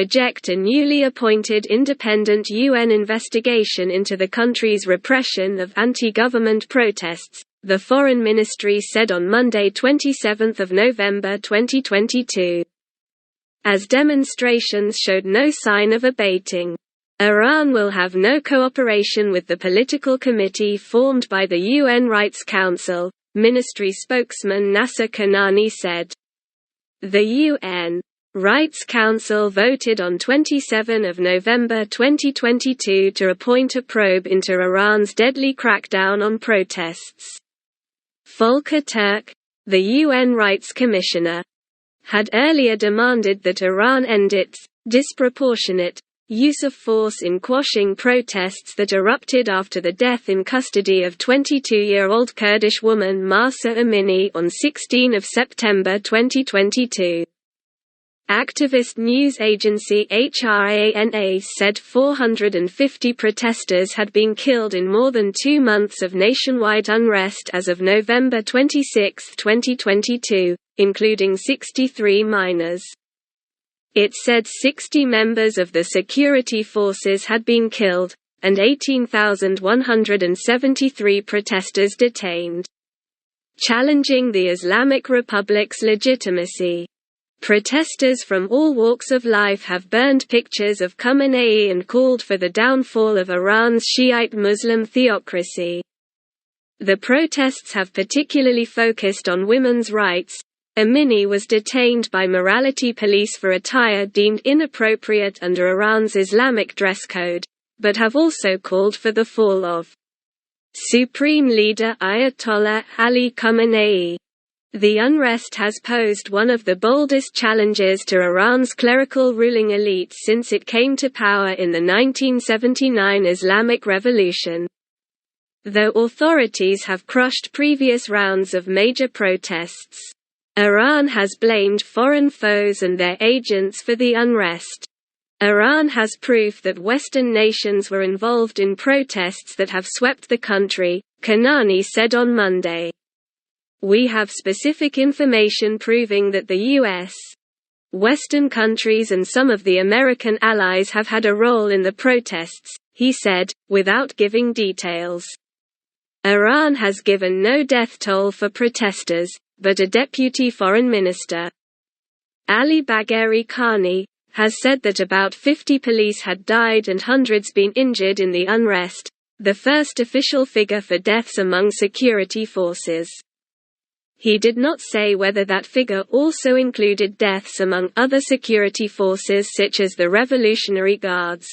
reject a newly appointed independent UN investigation into the country's repression of anti-government protests, the Foreign Ministry said on Monday 27 November 2022. As demonstrations showed no sign of abating. Iran will have no cooperation with the political committee formed by the UN Rights Council, ministry spokesman Nasser Kanani said. The UN Rights Council voted on 27 November 2022 to appoint a probe into Iran's deadly crackdown on protests. Volker Turk, the UN Rights Commissioner, had earlier demanded that Iran end its disproportionate use of force in quashing protests that erupted after the death in custody of 22-year-old Kurdish woman Mahsa Amini on 16 September 2022. Activist news agency HRANA said 450 protesters had been killed in more than 2 months of nationwide unrest as of November 26, 2022, including 63 minors. It said 60 members of the security forces had been killed, and 18,173 protesters detained. Challenging the Islamic Republic's legitimacy. Protesters from all walks of life have burned pictures of Khamenei and called for the downfall of Iran's Shiite Muslim theocracy. The protests have particularly focused on women's rights. Amini was detained by morality police for attire deemed inappropriate under Iran's Islamic dress code, but have also called for the fall of Supreme Leader Ayatollah Ali Khamenei. The unrest has posed one of the boldest challenges to Iran's clerical ruling elite since it came to power in the 1979 Islamic Revolution. Though authorities have crushed previous rounds of major protests, Iran has blamed foreign foes and their agents for the unrest. Iran has proof that Western nations were involved in protests that have swept the country, Kanani said on Monday. We have specific information proving that the U.S., Western countries and some of the American allies have had a role in the protests, he said, without giving details. Iran has given no death toll for protesters, but a deputy foreign minister, Ali Bagheri Khani, has said that about 50 police had died and hundreds been injured in the unrest, the first official figure for deaths among security forces. He did not say whether that figure also included deaths among other security forces such as the Revolutionary Guards.